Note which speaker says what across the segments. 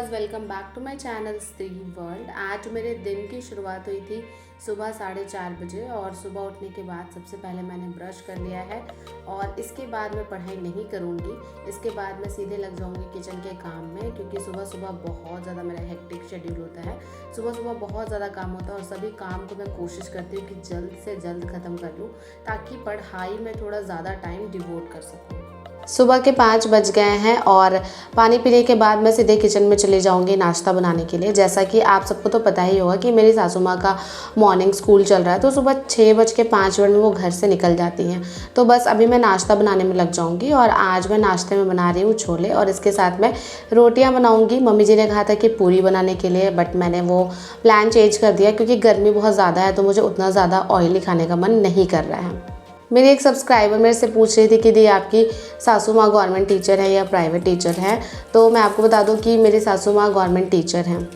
Speaker 1: Viewers, welcome back to my channel Stree world. आज मेरे दिन की शुरुआत हुई थी सुबह 4:30 बजे और सुबह उठने के बाद सबसे पहले मैंने ब्रश कर लिया है और इसके बाद मैं पढ़ाई नहीं करूँगी। इसके बाद मैं सीधे लग जाऊँगी किचन के काम में, क्योंकि सुबह सुबह बहुत ज़्यादा मेरा हेक्टिक शेड्यूल होता है। सुबह सुबह बहुत ज़्यादा काम होता है और सभी काम को मैं कोशिश करती हूँ कि जल्द से जल्द ख़त्म कर लूँ, ताकि पढ़ाई में थोड़ा ज़्यादा टाइम डिवोट कर सकूँ। सुबह के 5 बज गए हैं और पानी पीने के बाद मैं सीधे किचन में चली जाऊंगी नाश्ता बनाने के लिए। जैसा कि आप सबको तो पता ही होगा कि मेरी सासू माँ का मॉर्निंग स्कूल चल रहा है, तो सुबह 6:05 में वो घर से निकल जाती हैं। तो बस अभी मैं नाश्ता बनाने में लग जाऊंगी और आज मैं नाश्ते में बना रही हूँ छोले और इसके साथ मैं रोटियाँ बनाऊँगी। मम्मी जी ने कहा था कि पूरी बनाने के लिए, बट मैंने वो प्लान चेंज कर दिया क्योंकि गर्मी बहुत ज़्यादा है, तो मुझे उतना ज़्यादा ऑयली खाने का मन नहीं कर रहा है। मेरी एक सब्सक्राइबर मेरे से पूछ रही थी कि दी आपकी सासू माँ गवर्नमेंट टीचर है या प्राइवेट टीचर है। तो मैं आपको बता दूं कि मेरी सासू माँ गवर्नमेंट टीचर हैं।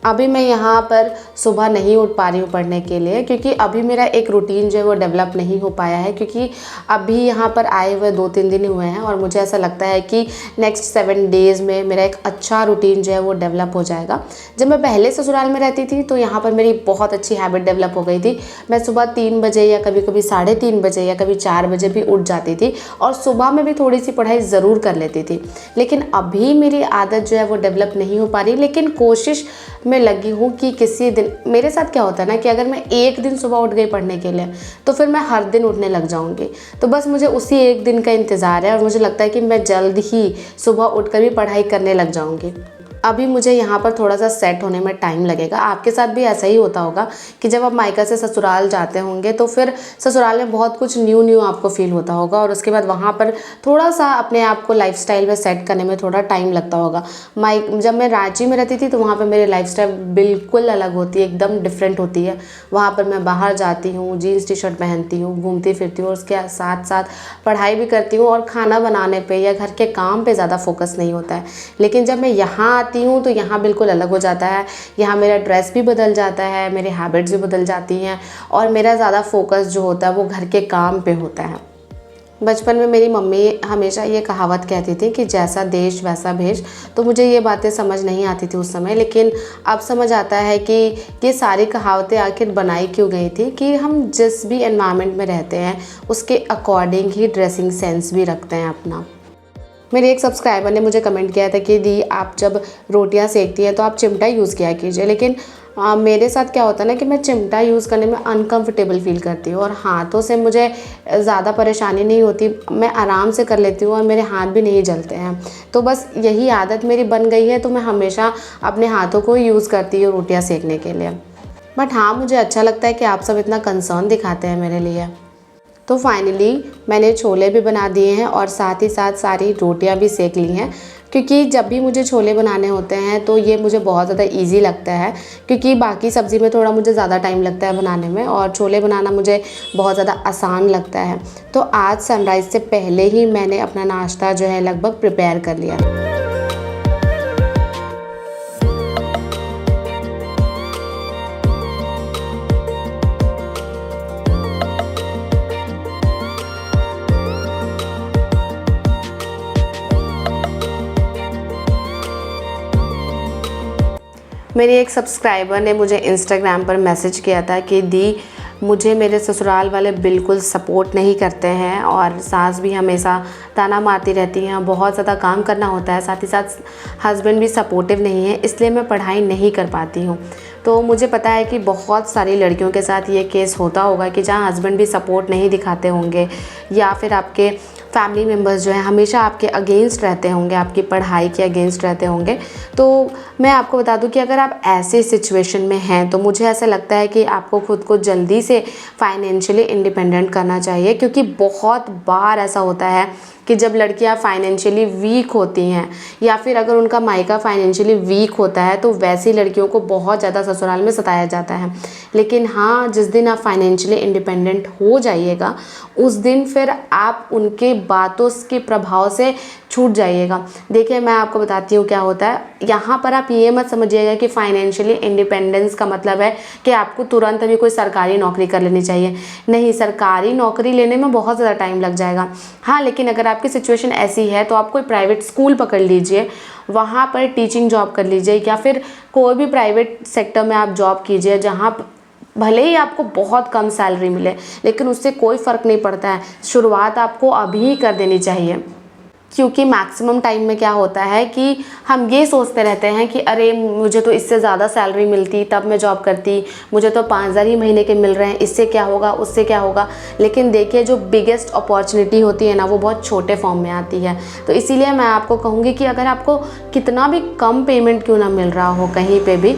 Speaker 1: अभी मैं यहाँ पर सुबह नहीं उठ पा रही हूँ पढ़ने के लिए, क्योंकि अभी मेरा एक रूटीन जो है वो डेवलप नहीं हो पाया है, क्योंकि अभी यहाँ पर आए हुए 2-3 दिन हुए हैं और मुझे ऐसा लगता है कि नेक्स्ट 7 डेज़ में मेरा एक अच्छा रूटीन जो है वो डेवलप हो जाएगा। जब मैं पहले ससुराल में रहती थी तो यहाँ पर मेरी बहुत अच्छी हैबिट डेवलप हो गई थी। मैं सुबह 3 बजे या कभी कभी 3:30 बजे या कभी 4 बजे भी उठ जाती थी और सुबह में भी थोड़ी सी पढ़ाई ज़रूर कर लेती थी। लेकिन अभी मेरी आदत जो है वो डेवलप नहीं हो पा रही, लेकिन कोशिश मैं लगी हूँ कि किसी दिन, मेरे साथ क्या होता है ना कि अगर मैं एक दिन सुबह उठ गई पढ़ने के लिए तो फिर मैं हर दिन उठने लग जाऊँगी। तो बस मुझे उसी एक दिन का इंतज़ार है और मुझे लगता है कि मैं जल्द ही सुबह उठकर भी पढ़ाई करने लग जाऊँगी। अभी मुझे यहाँ पर थोड़ा सा सेट होने में टाइम लगेगा। आपके साथ भी ऐसा ही होता होगा कि जब आप मायका से ससुराल जाते होंगे तो फिर ससुराल में बहुत कुछ न्यू आपको फील होता होगा और उसके बाद वहाँ पर थोड़ा सा अपने आप को लाइफस्टाइल में सेट करने में थोड़ा टाइम लगता होगा। जब मैं रांची में रहती थी तो वहाँ पर मेरी लाइफस्टाइल बिल्कुल अलग होती है, एकदम डिफरेंट होती है। वहाँ पर मैं बाहर जाती हूँ, जीन्स टी शर्ट पहनती हूँ, घूमती फिरती हूँ और उसके साथ साथ पढ़ाई भी करती हूँ और खाना बनाने पर या घर के काम पर ज़्यादा फोकस नहीं होता है। लेकिन जब मैं यहाँ आती हूँ तो यहाँ बिल्कुल अलग हो जाता है। यहाँ मेरा ड्रेस भी बदल जाता है, मेरी हैबिट्स भी बदल जाती हैं और मेरा ज़्यादा फोकस जो होता है वो घर के काम पे होता है। बचपन में मेरी मम्मी हमेशा ये कहावत कहती थी कि जैसा देश वैसा भेष। तो मुझे ये बातें समझ नहीं आती थी उस समय, लेकिन अब समझ आता है कि ये सारी कहावतें आखिर बनाई क्यों गई थी, कि हम जिस भी एनवायरनमेंट में रहते हैं उसके अकॉर्डिंग ही ड्रेसिंग सेंस भी रखते हैं अपना। मेरे एक सब्सक्राइबर ने मुझे कमेंट किया था कि दी आप जब रोटियां सेकती हैं तो आप चिमटा यूज़ किया कीजिए, लेकिन मेरे साथ क्या होता है ना कि मैं चिमटा यूज़ करने में अनकंफर्टेबल फील करती हूँ और हाथों से मुझे ज़्यादा परेशानी नहीं होती, मैं आराम से कर लेती हूँ और मेरे हाथ भी नहीं जलते हैं। तो बस यही आदत मेरी बन गई है, तो मैं हमेशा अपने हाथों को यूज़ करती हूँ रोटियाँ सेकने के लिए। बट हाँ, मुझे अच्छा लगता है कि आप सब इतना कंसर्न दिखाते हैं मेरे लिए। तो फाइनली मैंने छोले भी बना दिए हैं और साथ ही साथ सारी रोटियां भी सेक ली हैं, क्योंकि जब भी मुझे छोले बनाने होते हैं तो ये मुझे बहुत ज़्यादा इजी लगता है, क्योंकि बाकी सब्ज़ी में थोड़ा मुझे ज़्यादा टाइम लगता है बनाने में और छोले बनाना मुझे बहुत ज़्यादा आसान लगता है। तो आज सनराइज़ से पहले ही मैंने अपना नाश्ता जो है लगभग प्रिपेयर कर लिया। मेरी एक सब्सक्राइबर ने मुझे इंस्टाग्राम पर मैसेज किया था कि दी मुझे मेरे ससुराल वाले बिल्कुल सपोर्ट नहीं करते हैं और सास भी हमेशा ताना मारती रहती हैं, बहुत ज़्यादा काम करना होता है, साथ ही साथ हस्बैंड भी सपोर्टिव नहीं है, इसलिए मैं पढ़ाई नहीं कर पाती हूँ। तो मुझे पता है कि बहुत सारी लड़कियों के साथ ये केस होता होगा कि जहाँ हस्बैंड भी सपोर्ट नहीं दिखाते होंगे या फिर आपके फैमिली मेम्बर्स जो हैं हमेशा आपके अगेंस्ट रहते होंगे, आपकी पढ़ाई के अगेंस्ट रहते होंगे। तो मैं आपको बता दूं कि अगर आप ऐसे सिचुएशन में हैं तो मुझे ऐसा लगता है कि आपको खुद को जल्दी से फाइनेंशियली इंडिपेंडेंट करना चाहिए, क्योंकि बहुत बार ऐसा होता है कि जब लड़कियां फाइनेंशियली वीक होती हैं या फिर अगर उनका मायका फाइनेंशियली वीक होता है तो वैसी लड़कियों को बहुत ज़्यादा ससुराल में सताया जाता है। लेकिन हाँ, जिस दिन आप फाइनेंशियली इंडिपेंडेंट हो जाइएगा उस दिन फिर आप उनके बातों के प्रभाव से छूट जाइएगा। देखिए मैं आपको बताती हूँ क्या होता है। यहाँ पर आप ये मत समझिएगा कि फाइनेंशियली इंडिपेंडेंस का मतलब है कि आपको तुरंत अभी कोई सरकारी नौकरी कर लेनी चाहिए। नहीं, सरकारी नौकरी लेने में बहुत ज़्यादा टाइम लग जाएगा। हाँ, लेकिन अगर आपकी सिचुएशन ऐसी है तो आप कोई प्राइवेट स्कूल पकड़ लीजिए, वहाँ पर टीचिंग जॉब कर लीजिए, या फिर कोई भी प्राइवेट सेक्टर में आप जॉब कीजिए जहाँ भले ही आपको बहुत कम सैलरी मिले, लेकिन उससे कोई फ़र्क नहीं पड़ता है। शुरुआत आपको अभी ही कर देनी चाहिए, क्योंकि मैक्सिमम टाइम में क्या होता है कि हम ये सोचते रहते हैं कि अरे मुझे तो इससे ज़्यादा सैलरी मिलती तब मैं जॉब करती, मुझे तो 5,000 ही महीने के मिल रहे हैं, इससे क्या होगा, उससे क्या होगा। लेकिन देखिए जो बिगेस्ट अपॉर्चुनिटी होती है ना, वो बहुत छोटे फॉर्म में आती है। तो इसीलिए मैं आपको कहूँगी कि अगर आपको कितना भी कम पेमेंट क्यों ना मिल रहा हो कहीं पे भी,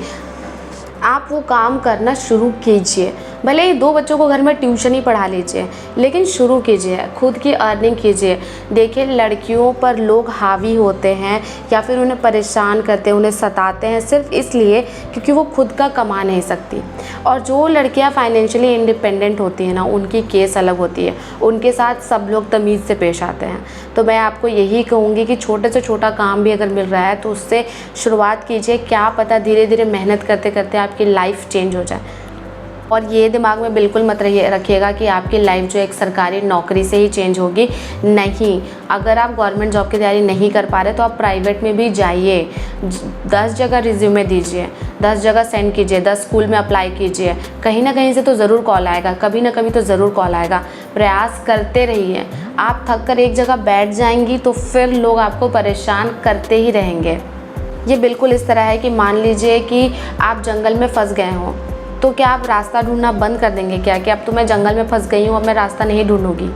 Speaker 1: आप वो काम करना शुरू कीजिए। भले ही 2 बच्चों को घर में ट्यूशन ही पढ़ा लीजिए, लेकिन शुरू कीजिए, खुद की अर्निंग कीजिए। देखिए लड़कियों पर लोग हावी होते हैं या फिर उन्हें परेशान करते हैं, उन्हें सताते हैं सिर्फ इसलिए क्योंकि वो खुद का कमा नहीं सकती। और जो लड़कियां फाइनेंशियली इंडिपेंडेंट होती हैं ना, उनकी केस अलग होती है, उनके साथ सब लोग तमीज़ से पेश आते हैं। तो मैं आपको यही कहूँगी कि छोटे से छोटा काम भी अगर मिल रहा है तो उससे शुरुआत कीजिए। क्या पता धीरे धीरे मेहनत करते करते आपकी लाइफ चेंज हो जाए। और ये दिमाग में बिल्कुल मत रखिएगा कि आपकी लाइफ जो एक सरकारी नौकरी से ही चेंज होगी। नहीं, अगर आप गवर्नमेंट जॉब की तैयारी नहीं कर पा रहे तो आप प्राइवेट में भी जाइए, 10 जगह रिज्यूमे दीजिए, 10 जगह सेंड कीजिए, 10 स्कूल में अप्लाई कीजिए। कहीं ना कहीं से तो ज़रूर कॉल आएगा, कभी ना कभी तो ज़रूर कॉल आएगा। प्रयास करते रहिए। आप थक कर एक जगह बैठ जाएंगी तो फिर लोग आपको परेशान करते ही रहेंगे। ये बिल्कुल इस तरह है कि मान लीजिए कि आप जंगल में फंस गए हों, तो क्या आप रास्ता ढूंढना बंद कर देंगे क्या कि अब तो मैं जंगल में फंस गई हूँ, अब मैं रास्ता नहीं ढूंढूंगी?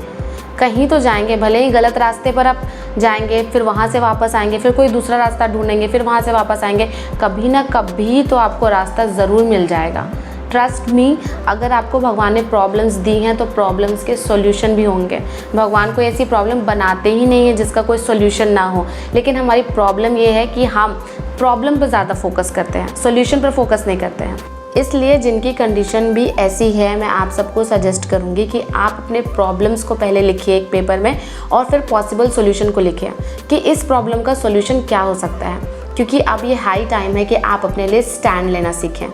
Speaker 1: कहीं तो जाएंगे, भले ही गलत रास्ते पर आप जाएंगे, फिर वहाँ से वापस आएंगे, फिर कोई दूसरा रास्ता ढूंढेंगे, फिर वहाँ से वापस आएंगे। कभी ना कभी तो आपको रास्ता ज़रूर मिल जाएगा। ट्रस्ट मी, अगर आपको भगवान ने प्रॉब्लम्स दी हैं तो प्रॉब्लम्स के सॉल्यूशन भी होंगे। भगवान कोई ऐसी प्रॉब्लम बनाते ही नहीं है जिसका कोई सॉल्यूशन ना हो, लेकिन हमारी प्रॉब्लम ये है कि हम प्रॉब्लम पर ज़्यादा फोकस करते हैं, सॉल्यूशन पर फोकस नहीं करते हैं। इसलिए जिनकी कंडीशन भी ऐसी है, मैं आप सबको सजेस्ट करूंगी कि आप अपने प्रॉब्लम्स को पहले लिखिए एक पेपर में और फिर पॉसिबल सॉल्यूशन को लिखिए कि इस प्रॉब्लम का सॉल्यूशन क्या हो सकता है। क्योंकि अब ये हाई टाइम है कि आप अपने लिए स्टैंड लेना सीखें।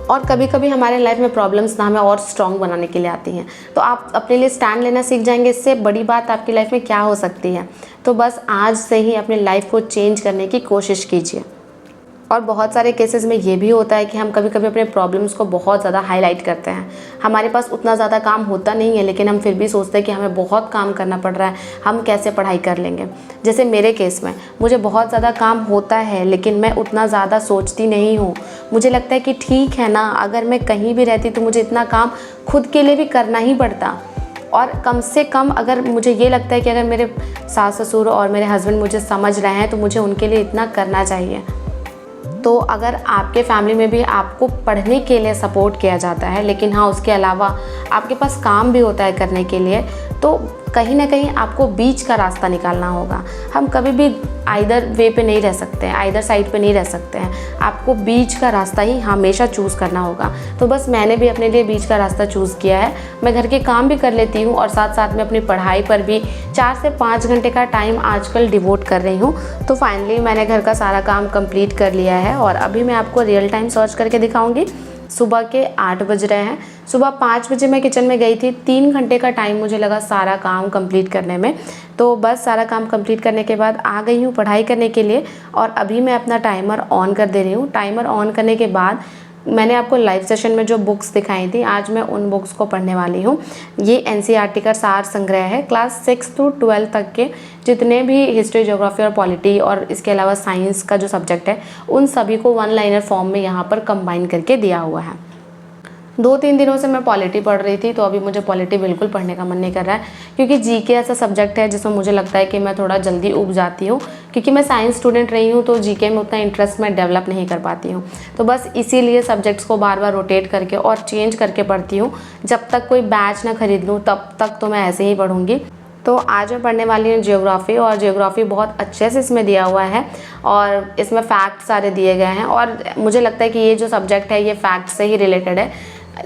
Speaker 1: और कभी कभी हमारे लाइफ में प्रॉब्लम्स ना हमें और स्ट्रॉन्ग बनाने के लिए आती हैं, तो आप अपने लिए स्टैंड लेना सीख जाएंगे। इससे बड़ी बात आपकी लाइफ में क्या हो सकती है। तो बस आज से ही अपनी लाइफ को चेंज करने की कोशिश कीजिए। और बहुत सारे केसेस में ये भी होता है कि हम कभी कभी अपने प्रॉब्लम्स को बहुत ज़्यादा हाईलाइट करते हैं। हमारे पास उतना ज़्यादा काम होता नहीं है, लेकिन हम फिर भी सोचते हैं कि हमें बहुत काम करना पड़ रहा है, हम कैसे पढ़ाई कर लेंगे। जैसे मेरे केस में मुझे बहुत ज़्यादा काम होता है, लेकिन मैं उतना ज़्यादा सोचती नहीं हूँ। मुझे लगता है कि ठीक है ना, अगर मैं कहीं भी रहती तो मुझे इतना काम खुद के लिए भी करना ही पड़ता। और कम से कम अगर मुझे ये लगता है कि अगर मेरे सास ससुर और मेरे हस्बैंड मुझे समझ रहे हैं तो मुझे उनके लिए इतना करना चाहिए। तो अगर आपके फैमिली में भी आपको पढ़ने के लिए सपोर्ट किया जाता है, लेकिन हाँ उसके अलावा आपके पास काम भी होता है करने के लिए, तो कहीं ना कहीं आपको बीच का रास्ता निकालना होगा। हम कभी भी आइदर वे पे नहीं रह सकते हैं, आइदर साइड पे नहीं रह सकते हैं। आपको बीच का रास्ता ही हमेशा चूज़ करना होगा। तो बस मैंने भी अपने लिए बीच का रास्ता चूज़ किया है। मैं घर के काम भी कर लेती हूँ और साथ साथ में अपनी पढ़ाई पर भी 4 से 5 घंटे का टाइम आजकल डिवोट कर रही हूँ। तो फाइनली मैंने घर का सारा काम कंप्लीट कर लिया है और अभी मैं आपको रियल टाइम सर्च करके दिखाऊँगी। सुबह के 8 बज रहे हैं। सुबह 5 बजे मैं किचन में गई थी। 3 घंटे का टाइम मुझे लगा सारा काम कंप्लीट करने में। तो बस सारा काम कंप्लीट करने के बाद आ गई हूँ पढ़ाई करने के लिए और अभी मैं अपना टाइमर ऑन कर दे रही हूँ। टाइमर ऑन करने के बाद मैंने आपको लाइव सेशन में जो बुक्स दिखाई थी, आज मैं उन बुक्स को पढ़ने वाली हूँ। ये एनसीईआरटी का सार संग्रह है। क्लास 6 to 12 तक के जितने भी हिस्ट्री, ज्योग्राफी और पॉलिटी और इसके अलावा साइंस का जो सब्जेक्ट है, उन सभी को 1 लाइनर फॉर्म में यहाँ पर कंबाइन करके दिया हुआ है। 2-3 दिनों से मैं पॉलिटी पढ़ रही थी, तो अभी मुझे पॉलिटी बिल्कुल पढ़ने का मन नहीं कर रहा है, क्योंकि जीके ऐसा सब्जेक्ट है जिसमें मुझे लगता है कि मैं थोड़ा जल्दी ऊब जाती हूँ। क्योंकि मैं साइंस स्टूडेंट रही हूँ तो जीके में उतना इंटरेस्ट मैं डेवलप नहीं कर पाती हूँ। तो बस इसीलिए सब्जेक्ट्स को बार बार रोटेट करके और चेंज करके पढ़ती हूँ। जब तक कोई बैच ना खरीद लूँ तब तक तो मैं ऐसे ही पढ़ूँगी। तो आज मैं पढ़ने वाली हूँ ज्योग्राफी, और ज्योग्राफी बहुत अच्छे से इसमें दिया हुआ है और इसमें फैक्ट सारे दिए गए हैं और मुझे लगता है कि ये जो सब्जेक्ट है ये फैक्ट से ही रिलेटेड है।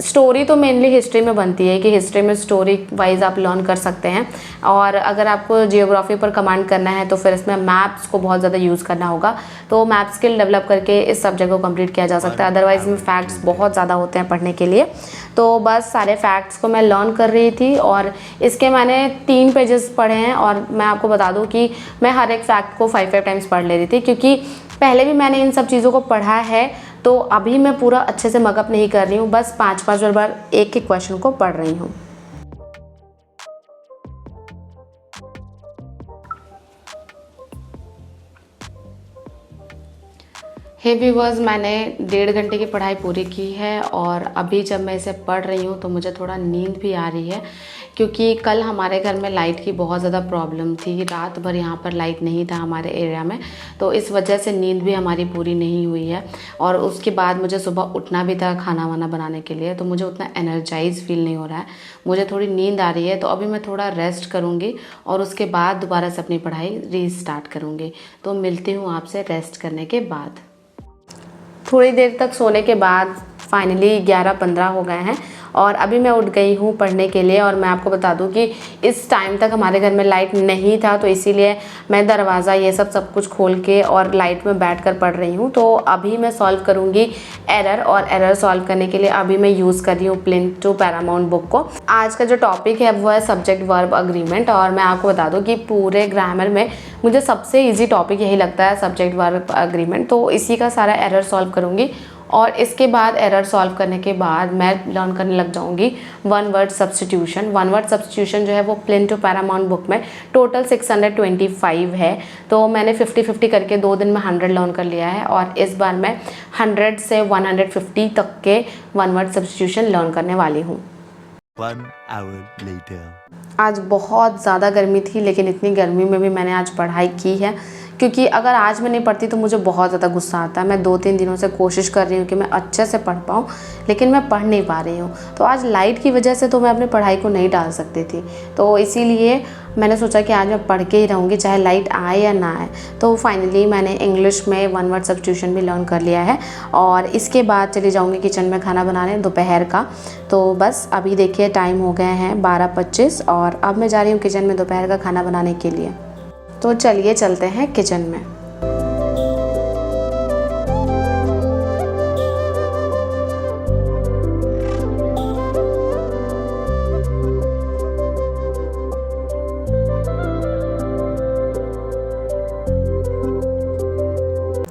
Speaker 1: स्टोरी तो मेनली हिस्ट्री में बनती है कि हिस्ट्री में स्टोरी वाइज आप लर्न कर सकते हैं, और अगर आपको जियोग्राफी पर कमांड करना है तो फिर इसमें मैप्स को बहुत ज़्यादा यूज़ करना होगा, तो मैप स्किल डेवलप करके इस सब्जेक्ट को कंप्लीट किया जा सकता है। अदरवाइज में फैक्ट्स बहुत ज़्यादा होते हैं पढ़ने के लिए, तो बस सारे फैक्ट्स को मैं लर्न कर रही थी और इसके मैंने 3 पेजेस पढ़े हैं। और मैं आपको बता दूं कि मैं हर एक फैक्ट को 5 टाइम्स पढ़ ले रही थी, क्योंकि पहले भी मैंने इन सब चीज़ों को पढ़ा है, तो अभी मैं पूरा अच्छे से मगअप नहीं कर रही हूँ, बस 5-5 बार एक एक क्वेश्चन को पढ़ रही हूँ। हे व्यूअर्स, मैंने 1.5 घंटे की पढ़ाई पूरी की है और अभी जब मैं इसे पढ़ रही हूँ तो मुझे थोड़ा नींद भी आ रही है, क्योंकि कल हमारे घर में लाइट की बहुत ज़्यादा प्रॉब्लम थी। रात भर यहाँ पर लाइट नहीं था हमारे एरिया में, तो इस वजह से नींद भी हमारी पूरी नहीं हुई है। और उसके बाद मुझे सुबह उठना भी था खाना वाना बनाने के लिए, तो मुझे उतना एनर्जाइज फील नहीं हो रहा है, मुझे थोड़ी नींद आ रही है। तो अभी मैं थोड़ा रेस्ट करूँगी और उसके बाद दोबारा से अपनी पढ़ाई रीस्टार्ट करूँगी। तो मिलती हूँ आपसे रेस्ट करने के बाद। थोड़ी देर तक सोने के बाद फाइनली 11:15 हो गए हैं और अभी मैं उठ गई हूँ पढ़ने के लिए। और मैं आपको बता दूँ कि इस टाइम तक हमारे घर में लाइट नहीं था, तो इसीलिए मैं दरवाज़ा ये सब कुछ खोल के और लाइट में बैठकर पढ़ रही हूँ। तो अभी मैं सॉल्व करूँगी एरर, और एरर सॉल्व करने के लिए अभी मैं यूज़ कर रही हूँ प्लिंथ टू पैरामाउंट बुक को। आज का जो टॉपिक है वो है सब्जेक्ट वर्ब अग्रीमेंट, और मैं आपको बता दूँ कि पूरे ग्रामर में मुझे सबसे ईजी टॉपिक यही लगता है, सब्जेक्ट वर्ब अग्रीमेंट। तो इसी का सारा एरर सॉल्व करूँगी और इसके बाद एरर सॉल्व करने के बाद मैं लर्न करने लग जाऊंगी one word substitution. One word substitution जो है वो प्लिंथ टू पैरामाउंट बुक में टोटल 625 है, तो मैंने 50-50 करके 2 दिन में 100 लर्न कर लिया है। और इस बार मैं 100 से 150 तक के वन वर्ड सब्स्टिट्यूशन लर्न करने वाली हूँ।
Speaker 2: 1 hour later.
Speaker 1: आज बहुत ज़्यादा गर्मी थी, लेकिन इतनी गर्मी में भी मैंने आज पढ़ाई की है, क्योंकि अगर आज मैं नहीं पढ़ती तो मुझे बहुत ज़्यादा गुस्सा आता है। मैं 2-3 दिनों से कोशिश कर रही हूँ कि मैं अच्छे से पढ़ पाऊँ, लेकिन मैं पढ़ नहीं पा रही हूँ। तो आज लाइट की वजह से तो मैं अपनी पढ़ाई को नहीं डाल सकती थी, तो इसीलिए मैंने सोचा कि आज मैं पढ़ के ही रहूँगी, चाहे लाइट आए या ना आए। तो फाइनली मैंने इंग्लिश में वन वर्ड सब्स्टिट्यूशन भी लर्न कर लिया है और इसके बाद चली जाऊँगी किचन में खाना बनाने दोपहर का। तो बस अभी देखिए टाइम हो गए हैं 12:25 और अब मैं जा रही हूँ किचन में दोपहर का खाना बनाने के लिए। तो चलिए चलते हैं किचन में।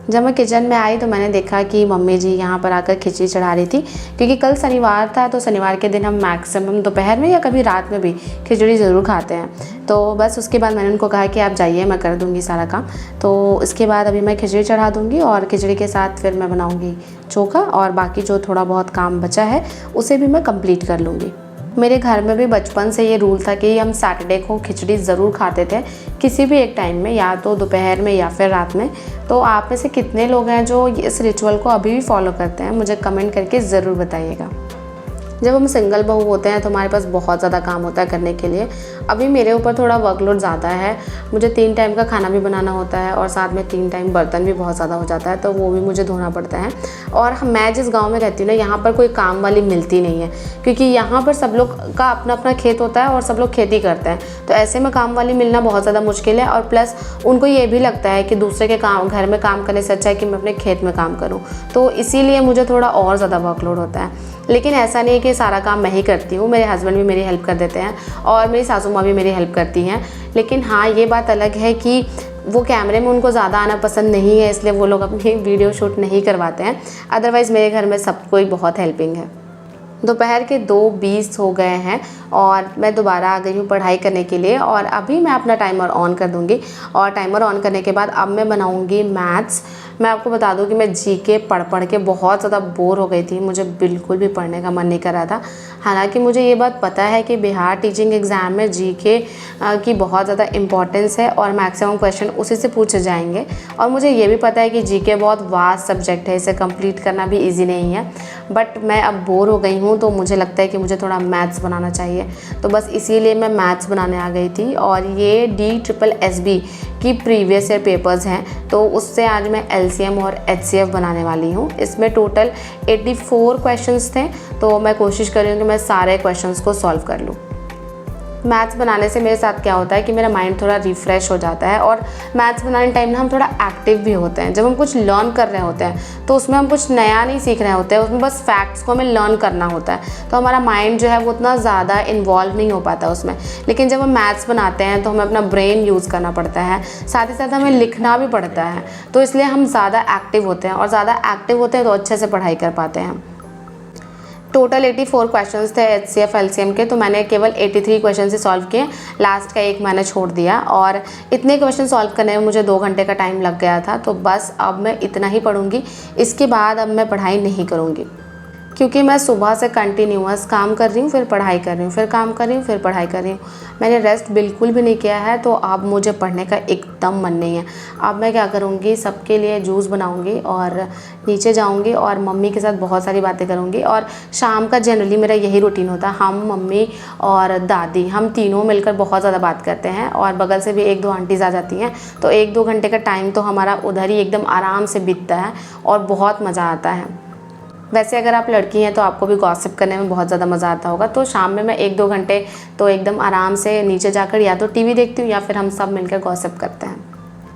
Speaker 1: जब मैं किचन में आई तो मैंने देखा कि मम्मी जी यहाँ पर आकर खिचड़ी चढ़ा रही थी, क्योंकि कल शनिवार था, तो शनिवार के दिन हम मैक्सिमम दोपहर में या कभी रात में भी खिचड़ी ज़रूर खाते हैं। तो बस उसके बाद मैंने उनको कहा कि आप जाइए, मैं कर दूँगी सारा काम। तो इसके बाद अभी मैं खिचड़ी चढ़ा दूँगी और खिचड़ी के साथ फिर मैं बनाऊँगी चोखा, और बाकी जो थोड़ा बहुत काम बचा है उसे भी मैं कंप्लीट कर लूँगी। मेरे घर में भी बचपन से ये रूल था कि हम सैटरडे को खिचड़ी ज़रूर खाते थे, किसी भी एक टाइम में, या तो दोपहर में या फिर रात में। तो आप में से कितने लोग हैं जो इस रिचुअल को अभी भी फॉलो करते हैं, मुझे कमेंट करके ज़रूर बताइएगा। जब हम सिंगल बहू होते हैं तो हमारे पास बहुत ज़्यादा काम होता है करने के लिए। अभी मेरे ऊपर थोड़ा वर्कलोड ज़्यादा है, मुझे 3 टाइम का खाना भी बनाना होता है और साथ में 3 टाइम बर्तन भी बहुत ज़्यादा हो जाता है, तो वो भी मुझे धोना पड़ता है। और मैं जिस गांव में रहती हूँ ना, यहाँ पर कोई काम वाली मिलती नहीं है, क्योंकि यहाँ पर सब लोग का अपना अपना खेत होता है और सब लोग खेती करते हैं। तो ऐसे में काम वाली मिलना बहुत ज़्यादा मुश्किल है, और प्लस उनको ये भी लगता है कि दूसरे के काम घर में काम करने से अच्छा है कि मैं अपने खेत में काम करूँ, तो इसीलिए मुझे थोड़ा और ज़्यादा वर्कलोड होता है। लेकिन ऐसा नहीं है कि सारा काम मैं ही करती हूँ, मेरे हस्बैंड भी मेरी हेल्प कर देते हैं और मेरी सासू माँ भी मेरी हेल्प करती हैं। लेकिन हाँ, ये बात अलग है कि वो कैमरे में उनको ज़्यादा आना पसंद नहीं है, इसलिए वो लोग अपनी वीडियो शूट नहीं करवाते हैं। अदरवाइज़ मेरे घर में सब कोई बहुत हेल्पिंग है। दोपहर के 2:20 हो गए हैं और मैं दोबारा आ गई हूँ पढ़ाई करने के लिए, और अभी मैं अपना टाइमर ऑन कर दूँगी। और टाइमर ऑन करने के बाद अब मैं बनाऊँगी मैथ्स। मैं आपको बता दूँ कि मैं जीके पढ़ के बहुत ज़्यादा बोर हो गई थी, मुझे बिल्कुल भी पढ़ने का मन नहीं कर रहा था। हालांकि मुझे ये बात पता है कि बिहार टीचिंग एग्ज़ाम में जीके की बहुत ज़्यादा इम्पॉर्टेंस है और मैक्सिमम क्वेश्चन उसी से पूछे जाएंगे। और मुझे ये भी पता है कि जीके बहुत वास्ट सब्जेक्ट है, इसे कंप्लीट करना भी ईजी नहीं है। बट मैं अब बोर हो गई हूँ, तो मुझे लगता है कि मुझे थोड़ा मैथ्स बनाना चाहिए, तो बस इसीलिए मैं मैथ्स बनाने आ गई थी। और ये DSSB की प्रीवियस ईयर पेपर्स हैं, तो उससे आज मैं LCM और HCF बनाने वाली हूँ। इसमें टोटल 84 क्वेश्चंस थे, तो मैं कोशिश कर रही हूँ कि मैं सारे क्वेश्चंस को सॉल्व कर लूँ। मैथ्स बनाने से मेरे साथ क्या होता है कि मेरा माइंड थोड़ा रिफ़्रेश हो जाता है, और मैथ्स बनाने टाइम ना हम थोड़ा एक्टिव भी होते हैं। जब हम कुछ लर्न कर रहे होते हैं तो उसमें हम कुछ नया नहीं सीख रहे होते हैं, उसमें बस फैक्ट्स को हमें लर्न करना होता है, तो हमारा माइंड जो है वो उतना ज़्यादा इन्वॉल्व नहीं हो पाता उसमें। लेकिन जब हम मैथ्स बनाते हैं तो हमें अपना ब्रेन यूज़ करना पड़ता है, साथ ही साथ हमें लिखना भी पड़ता है, तो इसलिए हम ज़्यादा एक्टिव होते हैं, और ज़्यादा एक्टिव होते हैं तो अच्छे से पढ़ाई कर पाते हैं। टोटल 84 क्वेश्चंस थे HCF LCM के, तो मैंने केवल 83 क्वेश्चन ही सॉल्व किए, लास्ट का एक मैंने छोड़ दिया, और इतने क्वेश्चन सॉल्व करने में मुझे 2 घंटे का टाइम लग गया था। तो बस अब मैं इतना ही पढ़ूंगी, इसके बाद अब मैं पढ़ाई नहीं करूंगी, क्योंकि मैं सुबह से कंटिन्यूअस काम कर रही हूँ, फिर पढ़ाई कर रही हूँ, फिर काम कर रही हूँ, फिर पढ़ाई कर रही हूँ। मैंने रेस्ट बिल्कुल भी नहीं किया है, तो अब मुझे पढ़ने का एकदम मन नहीं है। अब मैं क्या करूँगी, सबके लिए जूस बनाऊँगी और नीचे जाऊँगी और मम्मी के साथ बहुत सारी बातें करूँगी। और शाम का जनरली मेरा यही रूटीन होता है, हम मम्मी और दादी हम तीनों मिलकर बहुत ज़्यादा बात करते हैं, और बगल से भी 1-2 आंटीज़ आ जाती हैं, तो 1-2 घंटे का टाइम तो हमारा उधर ही एकदम आराम से बीतता है और बहुत मज़ा आता है। वैसे अगर आप लड़की हैं तो आपको भी गॉसिप करने में बहुत ज़्यादा मज़ा आता होगा, तो शाम में मैं 1-2 घंटे तो एकदम आराम से नीचे जाकर या तो टीवी देखती हूँ या फिर हम सब मिलकर गॉसिप करते हैं।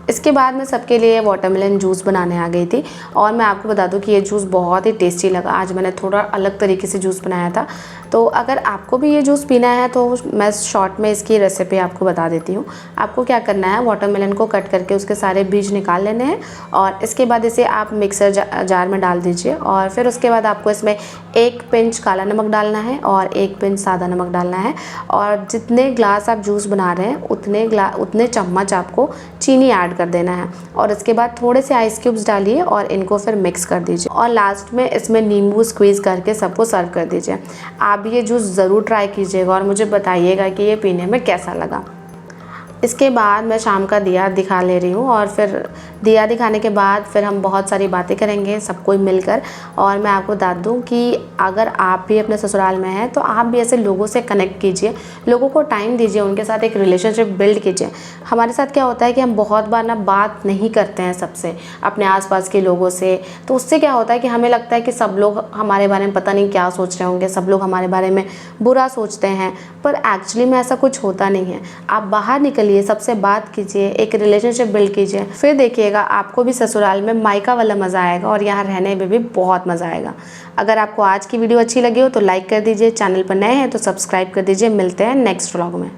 Speaker 1: इसके बाद मैं सबके लिए वाटरमेलन जूस बनाने आ गई थी, और मैं आपको बता दूं कि ये जूस बहुत ही टेस्टी लगा। आज मैंने थोड़ा अलग तरीके से जूस बनाया था, तो अगर आपको भी ये जूस पीना है तो मैं शॉर्ट में इसकी रेसिपी आपको बता देती हूँ। आपको क्या करना है, वाटरमेलन को कट करके उसके सारे बीज निकाल लेने हैं, और इसके बाद इसे आप मिक्सर जार में डाल दीजिए, और फिर उसके बाद आपको इसमें 1 पिंच काला नमक डालना है और 1 पिंच सादा नमक डालना है, और जितने ग्लास आप जूस बना रहे हैं उतने चम्मच आपको चीनी ऐड कर देना है, और इसके बाद थोड़े से आइस क्यूब्स डालिए और इनको फिर मिक्स कर दीजिए, और लास्ट में इसमें नींबू स्क्वीज़ करके सबको सर्व कर दीजिए। आप ये जूस ज़रूर ट्राई कीजिएगा और मुझे बताइएगा कि ये पीने में कैसा लगा। इसके बाद मैं शाम का दिया दिखा ले रही हूँ, और फिर दिया दिखाने के बाद फिर हम बहुत सारी बातें करेंगे सब कोई मिलकर। और मैं आपको बता दूँ कि अगर आप भी अपने ससुराल में हैं तो आप भी ऐसे लोगों से कनेक्ट कीजिए, लोगों को टाइम दीजिए, उनके साथ एक रिलेशनशिप बिल्ड कीजिए। हमारे साथ क्या होता है कि हम बहुत बार ना बात नहीं करते हैं सबसे, अपने आसपास के लोगों से, तो उससे क्या होता है कि हमें लगता है कि सब लोग हमारे बारे में पता नहीं क्या सोच रहे होंगे, सब लोग हमारे बारे में बुरा सोचते हैं, पर एक्चुअली में ऐसा कुछ होता नहीं है। आप बाहर निकलिए, सबसे बात कीजिए, एक रिलेशनशिप बिल्ड कीजिए, फिर देखिएगा आपको भी ससुराल में मायका वाला मज़ा आएगा और यहाँ रहने में भी बहुत मज़ा आएगा। अगर आपको आज की वीडियो अच्छी लगी हो तो लाइक कर दीजिए, चैनल पर नए हैं तो सब्सक्राइब कर दीजिए। मिलते हैं नेक्स्ट व्लॉग में।